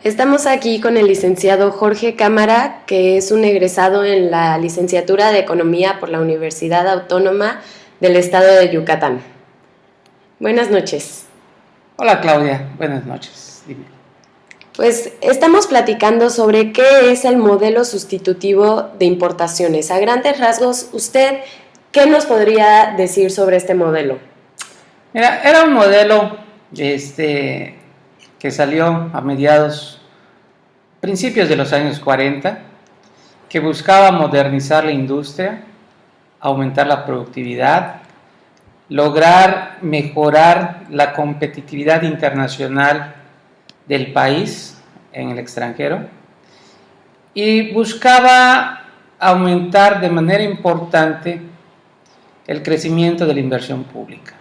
Estamos aquí con el licenciado Jorge Cámara, que es un egresado en la licenciatura de Economía por la Universidad Autónoma del Estado de Yucatán. Buenas noches. Hola Claudia, buenas noches. Dime. Pues estamos platicando sobre qué es el modelo sustitutivo de importaciones. A grandes rasgos, ¿usted qué nos podría decir sobre este modelo? Mira, era un modelo que salió a principios de los años 40, que buscaba modernizar la industria, aumentar la productividad, lograr mejorar la competitividad internacional del país en el extranjero y buscaba aumentar de manera importante el crecimiento de la inversión pública.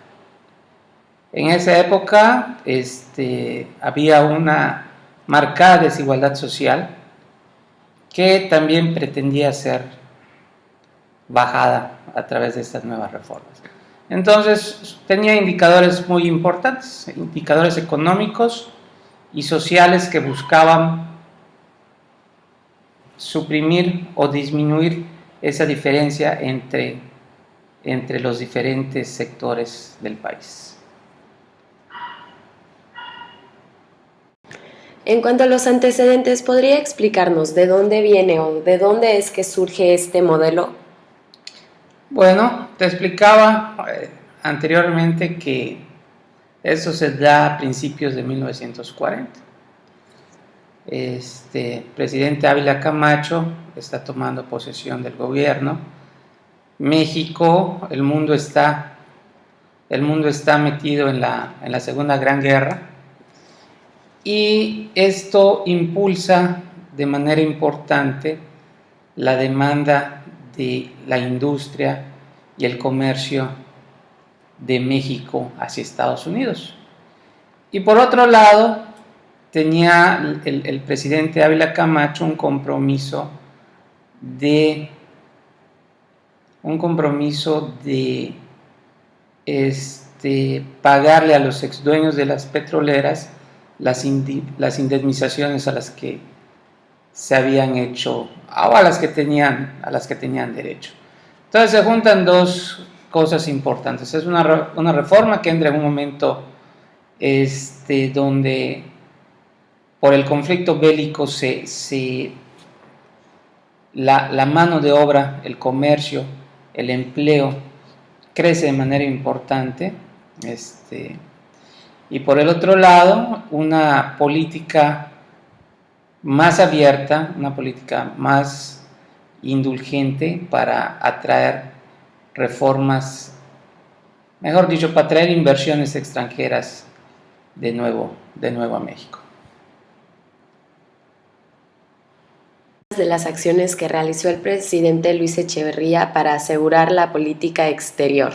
En esa época había una marcada desigualdad social que también pretendía ser bajada a través de estas nuevas reformas. Entonces tenía indicadores muy importantes, indicadores económicos y sociales que buscaban suprimir o disminuir esa diferencia entre los diferentes sectores del país. En cuanto a los antecedentes, ¿podría explicarnos de dónde viene o de dónde es que surge este modelo? Bueno, te explicaba anteriormente que eso se da a principios de 1940. Presidente Ávila Camacho está tomando posesión del gobierno. México, el mundo está metido en la Segunda Gran Guerra, y esto impulsa de manera importante la demanda de la industria y el comercio de México hacia Estados Unidos. Y por otro lado, tenía el presidente Ávila Camacho un compromiso de pagarle a los exdueños de las petroleras las indemnizaciones a las que se habían hecho, o a las que tenían derecho. Entonces se juntan dos cosas importantes. Es una reforma que entra en un momento donde por el conflicto bélico la mano de obra, el comercio, el empleo crece de manera importante, y por el otro lado una política más abierta, una política más indulgente para atraer reformas, mejor dicho, para atraer inversiones extranjeras de nuevo a México. De las acciones que realizó el presidente Luis Echeverría para asegurar la política exterior.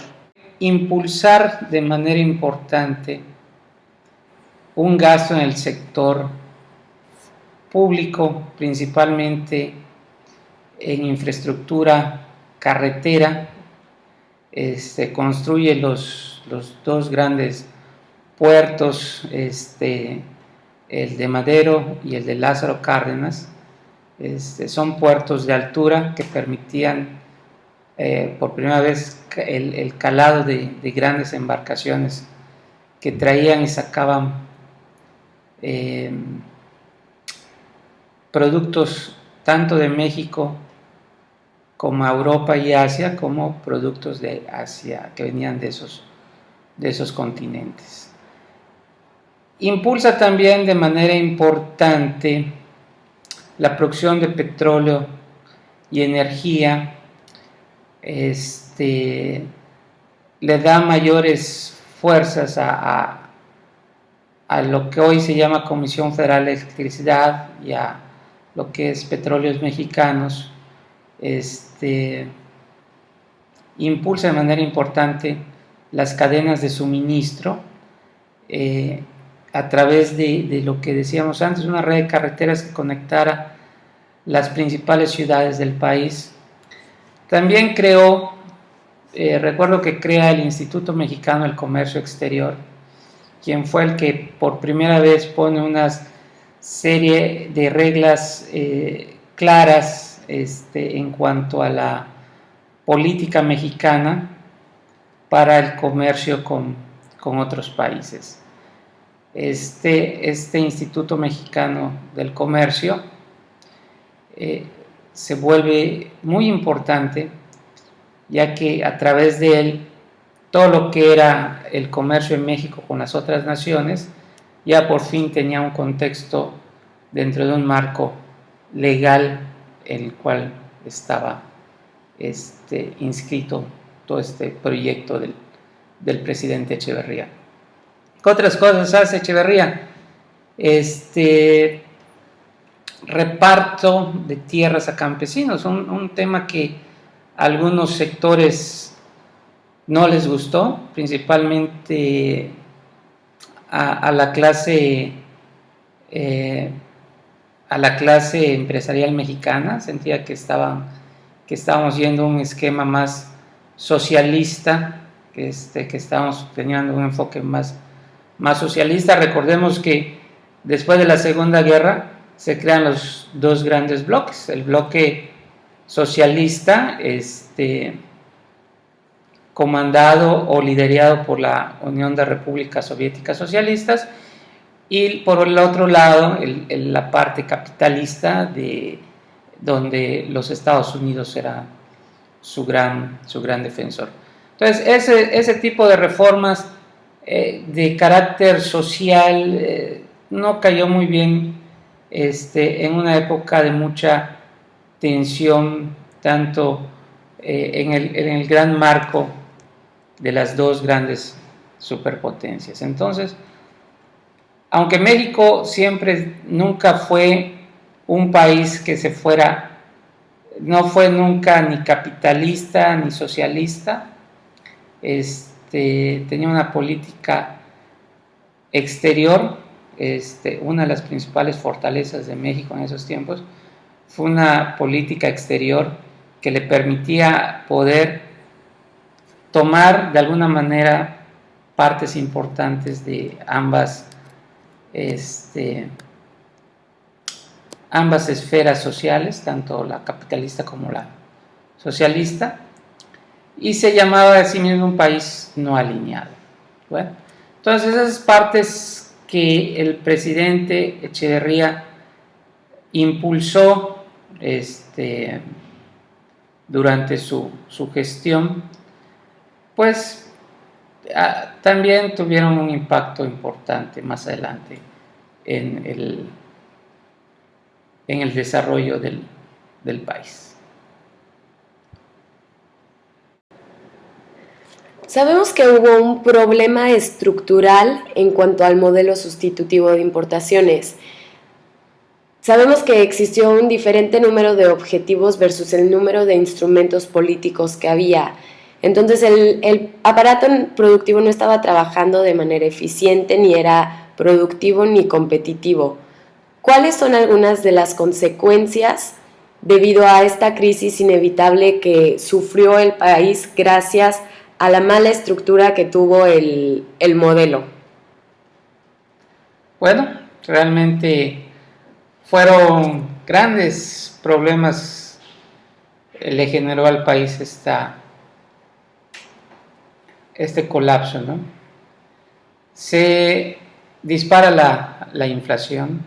Impulsar de manera importante un gasto en el sector público, principalmente en infraestructura carretera. Construye los dos grandes puertos, el de Madero y el de Lázaro Cárdenas. Son puertos de altura que permitían por primera vez el calado de grandes embarcaciones que traían y sacaban productos tanto de México como a Europa y Asia, como productos de Asia que venían de esos continentes. Impulsa también de manera importante la producción de petróleo y energía. Le da mayores fuerzas a lo que hoy se llama Comisión Federal de Electricidad y a lo que es Petróleos Mexicanos. Impulsa de manera importante las cadenas de suministro a través de lo que decíamos antes, una red de carreteras que conectara las principales ciudades del país. También recuerdo que crea el Instituto Mexicano del Comercio Exterior, quien fue el que por primera vez pone unas serie de reglas claras en cuanto a la política mexicana para el comercio con otros países. Este Instituto Mexicano del Comercio se vuelve muy importante, ya que a través de él todo lo que era el comercio en México con las otras naciones ya por fin tenía un contexto dentro de un marco legal en el cual estaba inscrito todo este proyecto del presidente Echeverría. ¿Qué otras cosas hace Echeverría? Reparto de tierras a campesinos, un tema que a algunos sectores no les gustó, principalmente a la clase empresarial mexicana. Sentía que estábamos yendo a un esquema más socialista, que estábamos teniendo un enfoque más socialista. Recordemos que después de la Segunda Guerra se crean los dos grandes bloques, el bloque socialista, comandado o liderado por la Unión de Repúblicas Soviéticas Socialistas, y por el otro lado la parte capitalista, donde los Estados Unidos era su gran defensor. Entonces ese tipo de reformas de carácter social no cayó muy bien en una época de mucha tensión, tanto en el gran marco de las dos grandes superpotencias. Entonces, aunque México nunca fue un país que no fue nunca ni capitalista ni socialista, tenía una política exterior. Una de las principales fortalezas de México en esos tiempos fue una política exterior que le permitía poder tomar de alguna manera partes importantes de ambas esferas sociales, tanto la capitalista como la socialista, y se llamaba a sí mismo un país no alineado. Bueno, entonces esas partes que el presidente Echeverría impulsó durante su gestión, pues también tuvieron un impacto importante más adelante en el desarrollo del país. Sabemos que hubo un problema estructural en cuanto al modelo sustitutivo de importaciones. Sabemos que existió un diferente número de objetivos versus el número de instrumentos políticos que había. Entonces el aparato productivo no estaba trabajando de manera eficiente, ni era productivo ni competitivo. ¿Cuáles son algunas de las consecuencias debido a esta crisis inevitable que sufrió el país gracias a la mala estructura que tuvo el modelo? Bueno, realmente fueron grandes problemas, le generó al país este colapso, ¿no? Se dispara la inflación.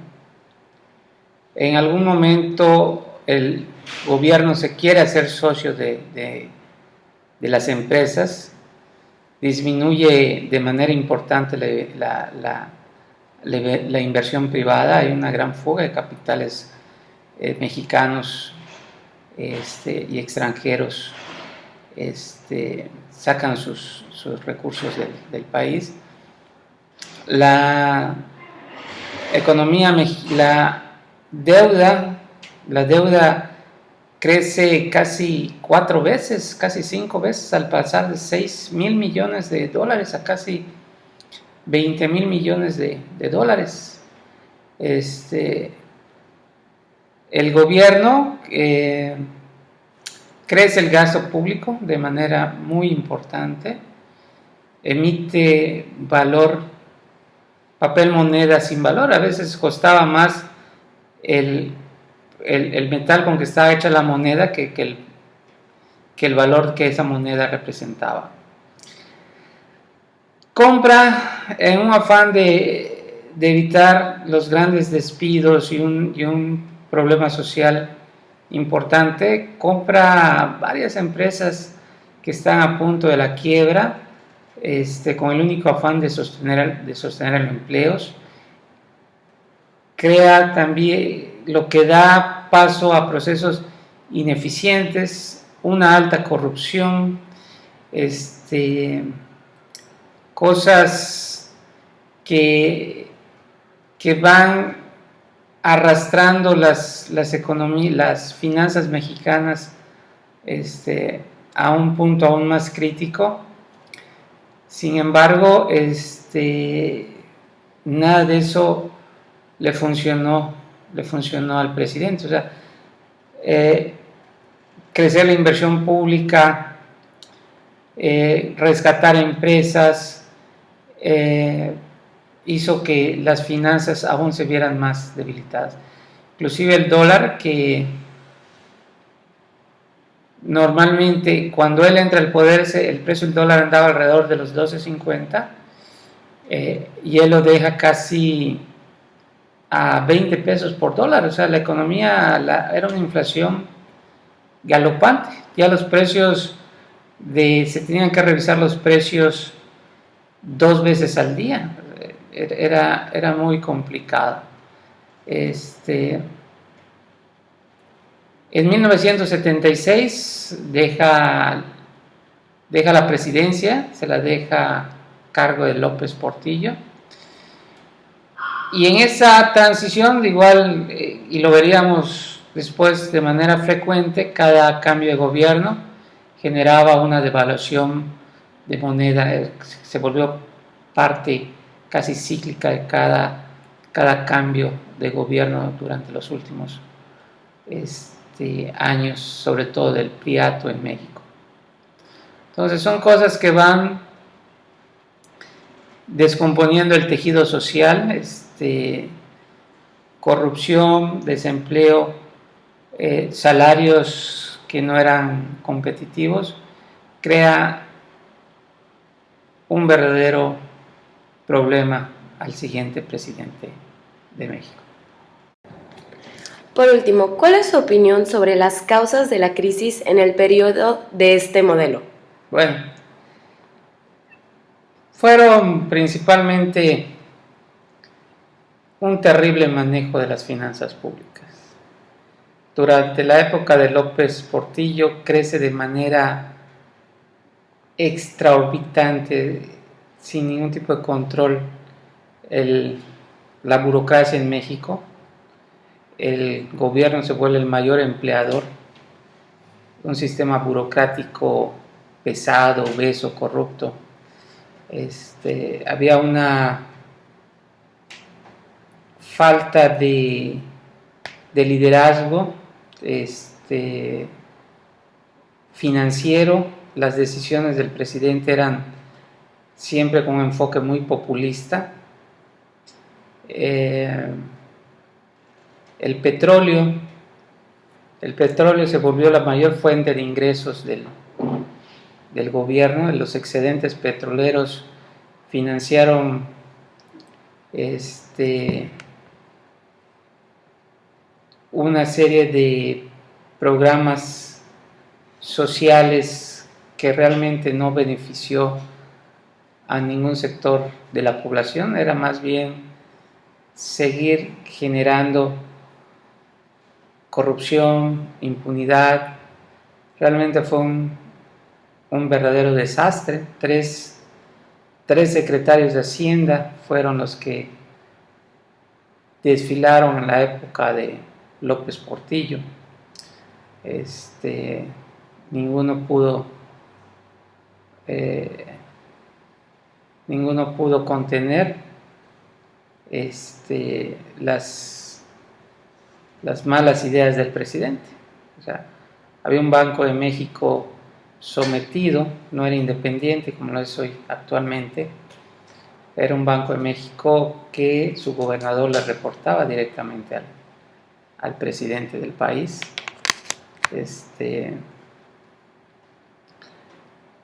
En algún momento el gobierno se quiere hacer socio de las empresas, disminuye de manera importante la inversión privada, hay una gran fuga de capitales mexicanos y extranjeros, sacan sus recursos del país. La economía, la deuda crece casi 4 veces, casi 5 veces, al pasar de 6,000 millones de dólares a casi 20,000 millones de dólares. El gobierno crece el gasto público de manera muy importante, emite valor papel moneda sin valor. A veces costaba más el metal con que estaba hecha la moneda que el valor que esa moneda representaba. Compra en un afán de evitar los grandes despidos y un problema social importante, compra varias empresas que están a punto de la quiebra, con el único afán de sostener los empleos. Crea también lo que da paso a procesos ineficientes, una alta corrupción, cosas que van arrastrando las economías, las finanzas mexicanas a un punto aún más crítico. Sin embargo, nada de eso le funcionó al presidente. O sea, crecer la inversión pública, rescatar empresas, hizo que las finanzas aún se vieran más debilitadas. Inclusive el dólar, que normalmente cuando él entra al poder el precio del dólar andaba alrededor de los 12.50, y él lo deja casi a 20 pesos por dólar. O sea, la economía era una inflación galopante. Ya los precios se tenían que revisar los precios 2 veces al día. Era muy complicado. En 1976 deja la presidencia, se la deja a cargo de López Portillo, y en esa transición, igual, y lo veríamos después de manera frecuente, cada cambio de gobierno generaba una devaluación de moneda, se volvió parte casi cíclica de cada cambio de gobierno durante los últimos años, sobre todo del priato en México. Entonces son cosas que van descomponiendo el tejido social, corrupción, desempleo, salarios que no eran competitivos, crea un verdadero problema al siguiente presidente de México. Por último, ¿cuál es su opinión sobre las causas de la crisis en el periodo de este modelo? Bueno, fueron principalmente un terrible manejo de las finanzas públicas. Durante la época de López Portillo crece de manera extraorbitante, sin ningún tipo de control, la burocracia en México. El gobierno se vuelve el mayor empleador, un sistema burocrático pesado, obeso, corrupto. Había una falta de liderazgo financiero. Las decisiones del presidente eran siempre con un enfoque muy populista. El petróleo se volvió la mayor fuente de ingresos del gobierno. Los excedentes petroleros financiaron una serie de programas sociales que realmente no benefició a ningún sector de la población. Era más bien seguir generando corrupción, impunidad. Realmente fue un verdadero desastre. Tres secretarios de Hacienda fueron los que desfilaron en la época de López Portillo. Ninguno pudo contener las malas ideas del presidente. O sea, había un Banco de México sometido, no era independiente como lo es hoy actualmente. Era un Banco de México que su gobernador le reportaba directamente al presidente del país.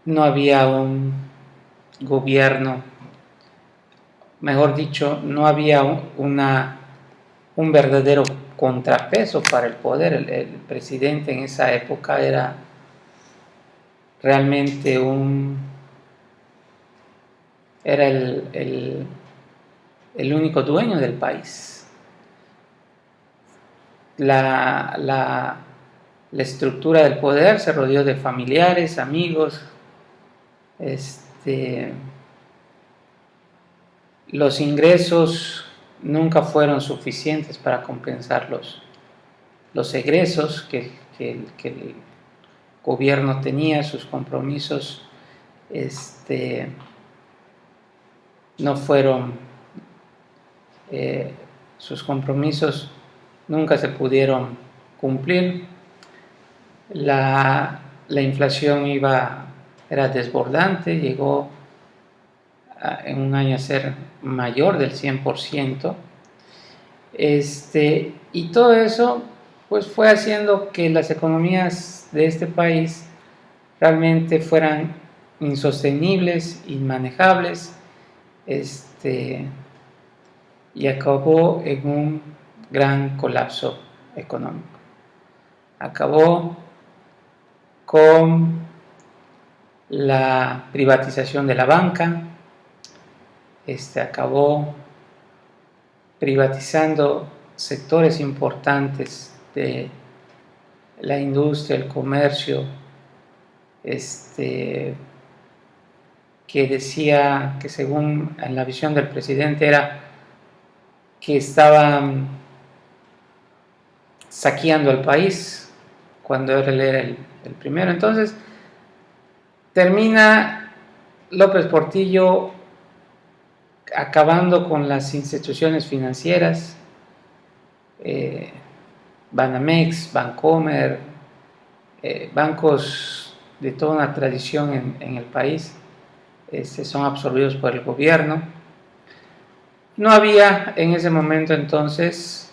No había un gobierno, mejor dicho, no había un verdadero contrapeso para el poder. El presidente en esa época era realmente era el único dueño del país. La estructura del poder se rodeó de familiares, amigos. Los ingresos nunca fueron suficientes para compensar los egresos que el gobierno tenía, sus compromisos no fueron, sus compromisos nunca se pudieron cumplir. La inflación era desbordante, llegó en un año a ser mayor del 100%, y todo eso pues fue haciendo que las economías de este país realmente fueran insostenibles, inmanejables, y acabó en un gran colapso económico. Acabó con la privatización de la banca, acabó privatizando sectores importantes de la industria, el comercio, que decía que según en la visión del presidente era que estaban saqueando al país cuando él era el primero. Entonces termina López Portillo acabando con las instituciones financieras, Banamex, Bancomer, bancos de toda una tradición en el país, son absorbidos por el gobierno. No había en ese momento entonces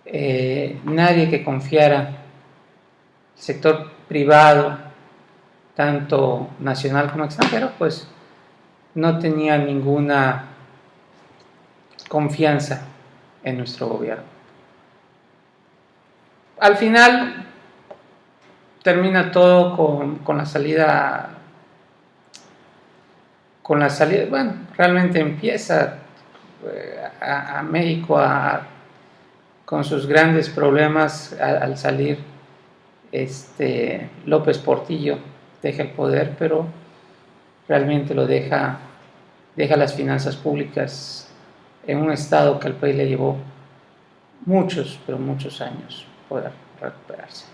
nadie que confiara, el sector privado, tanto nacional como extranjero, pues no tenía ninguna confianza en nuestro gobierno. Al final termina todo con la salida, bueno, realmente empieza a México con sus grandes problemas al salir López Portillo, deja el poder, pero realmente lo deja las finanzas públicas en un estado que al país le llevó muchos, pero muchos años poder recuperarse.